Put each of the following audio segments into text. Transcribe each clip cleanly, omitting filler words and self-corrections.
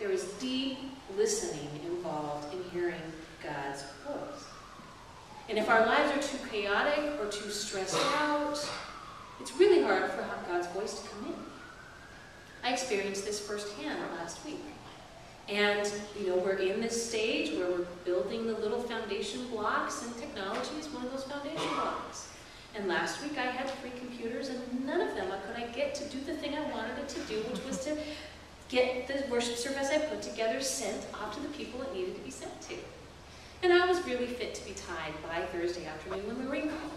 there is deep listening involved in hearing God's voice. And if our lives are too chaotic or too stressed out, it's really hard for God's voice to come in. I experienced this firsthand last week. And, we're in this stage where we're building the little foundation blocks, and technology is one of those foundation blocks. And last week I had 3 computers, and none of them could I get to do the thing I wanted it to do, which was to get the worship service I put together sent off to the people it needed to be sent to. And I was really fit to be tied by Thursday afternoon when Laurene called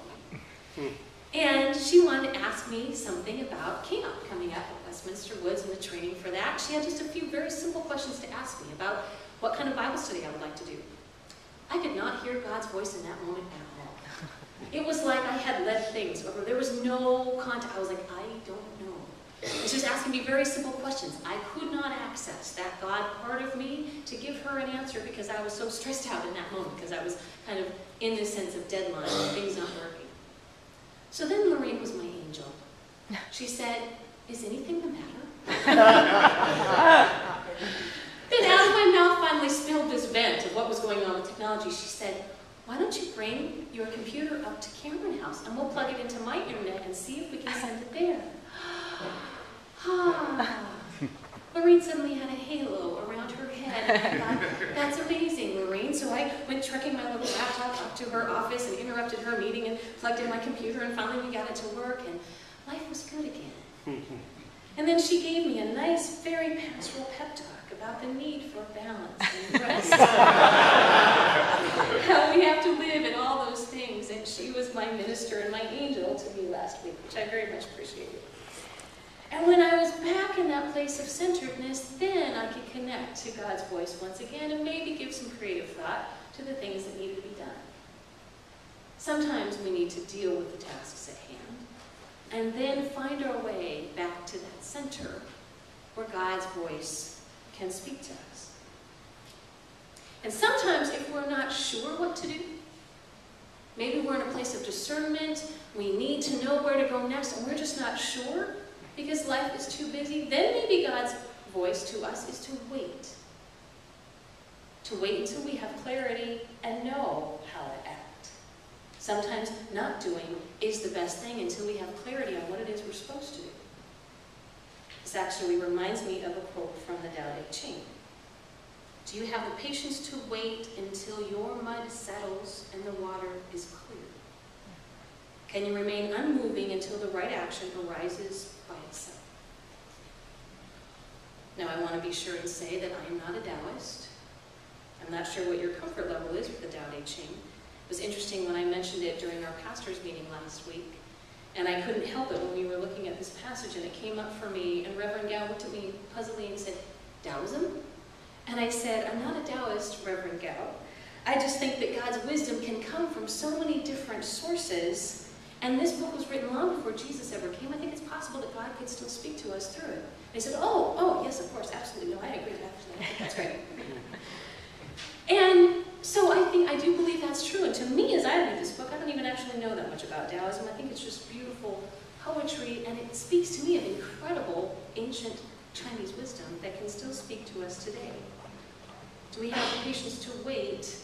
me. And she wanted to ask me something about camp coming up at Westminster Woods and the training for that. She had just a few very simple questions to ask me about what kind of Bible study I would like to do. I could not hear God's voice in that moment at all. It was like I had let things over. There was no contact. I was like, I don't know. And she was asking me very simple questions. I could not access that God part of me to give her an answer because I was so stressed out in that moment, because I was kind of in this sense of deadline and things not working. So then Laurene was my angel. She said, is anything the matter? Then out of my mouth finally spilled this vent of what was going on with technology. She said, why don't you bring your computer up to Cameron House and we'll plug it into my internet and see if we can send it there. Laurene suddenly had a halo around her head, and I thought, that's amazing, Laurene. So I went trucking my little laptop up to her office and interrupted her meeting and plugged in my computer, and finally we got it to work, and life was good again. And then she gave me a nice, very pastoral pep talk about the need for balance and rest. How we have to live and all those things, and she was my minister and my angel to me last week, which I very much appreciated. And when I was back in that place of centeredness, then I could connect to God's voice once again and maybe give some creative thought to the things that needed to be done. Sometimes we need to deal with the tasks at hand and then find our way back to that center where God's voice can speak to us. And sometimes if we're not sure what to do, maybe we're in a place of discernment, we need to know where to go next, and we're just not sure, because life is too busy, then maybe God's voice to us is to wait. To wait until we have clarity and know how to act. Sometimes not doing is the best thing until we have clarity on what it is we're supposed to do. This actually reminds me of a quote from the Taoist Chain. Do you have the patience to wait until your mud settles and the water is clear? Can you remain unmoving until the right action arises by itself? Now, I want to be sure and say that I am not a Taoist. I'm not sure what your comfort level is with the Tao Te Ching. It was interesting when I mentioned it during our pastor's meeting last week, and I couldn't help it when we were looking at this passage, and it came up for me, and Reverend Gao looked at me puzzledly and said, Taoism? And I said, I'm not a Taoist, Reverend Gao. I just think that God's wisdom can come from so many different sources. And this book was written long before Jesus ever came. I think it's possible that God could still speak to us through it. They said, oh, yes, of course, absolutely. No, I agree with that. That's great. And so I do believe that's true. And to me, as I read this book, I don't even actually know that much about Taoism. I think it's just beautiful poetry, and it speaks to me of incredible ancient Chinese wisdom that can still speak to us today. Do we have the patience to wait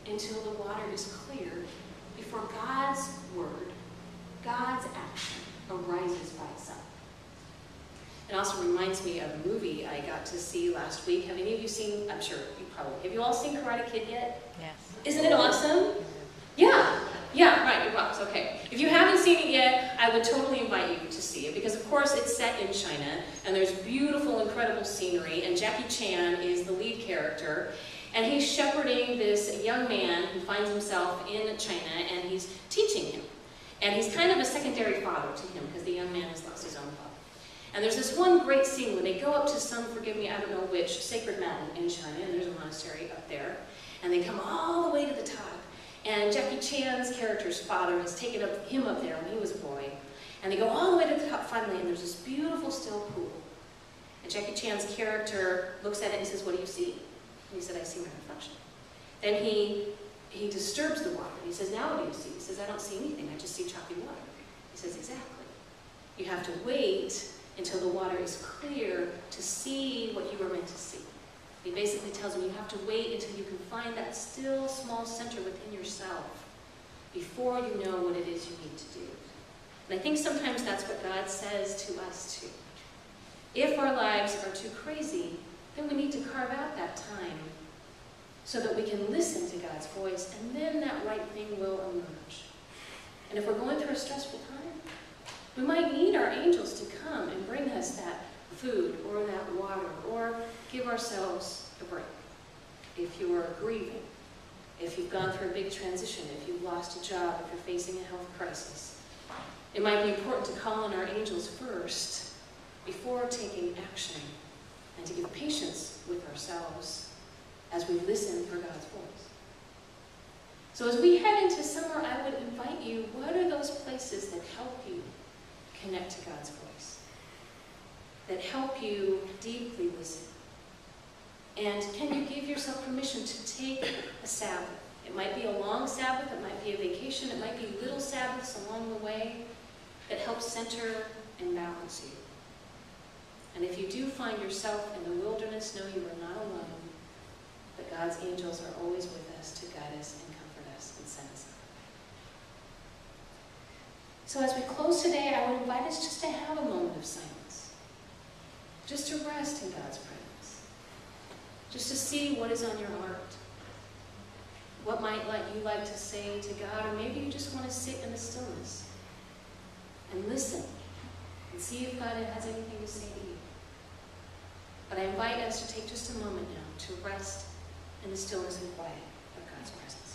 until the water is clear before God's word, God's action arises by itself? It also reminds me of a movie I got to see last week. Have any of you seen, I'm sure you probably, have you all seen Karate Kid yet? Yes. Isn't it awesome? Yeah, right, it rocks, okay. If you haven't seen it yet, I would totally invite you to see it, because of course it's set in China, and there's beautiful, incredible scenery, and Jackie Chan is the lead character, and he's shepherding this young man who finds himself in China, and he's teaching him. And he's kind of a secondary father to him, because the young man has lost his own father. And there's this one great scene when they go up to some, forgive me, I don't know which, sacred mountain in China, and there's a monastery up there, and they come all the way to the top. And Jackie Chan's character's father has taken him up there when he was a boy, and they go all the way to the top finally, and there's this beautiful still pool. And Jackie Chan's character looks at it and says, what do you see? And he said, I see my reflection. Then he disturbs the water. He says, now what do you see? He says, I don't see anything, I just see choppy water. He says, exactly. You have to wait until the water is clear to see what you were meant to see. He basically tells him you have to wait until you can find that still small center within yourself before you know what it is you need to do. And I think sometimes that's what God says to us too. If our lives are too crazy, then we need to carve out that time so that we can listen to God's voice, and then that right thing will emerge. And if we're going through a stressful time, we might need our angels to come and bring us that food or that water, or give ourselves a break. If you are grieving, if you've gone through a big transition, if you've lost a job, if you're facing a health crisis, it might be important to call on our angels first before taking action, and to give patience with ourselves as we listen for God's voice. So as we head into summer, I would invite you, what are those places that help you connect to God's voice? That help you deeply listen? And can you give yourself permission to take a Sabbath? It might be a long Sabbath, it might be a vacation, it might be little Sabbaths along the way that help center and balance you. And if you do find yourself in the wilderness, know you are not alone, but God's angels are always with us to guide us and comfort us and send us out. So as we close today, I would invite us just to have a moment of silence, just to rest in God's presence, just to see what is on your heart. What might you like to say to God, or maybe you just want to sit in the stillness and listen and see if God has anything to say to you. But I invite us to take just a moment now to rest in the stillness and quiet of God's presence.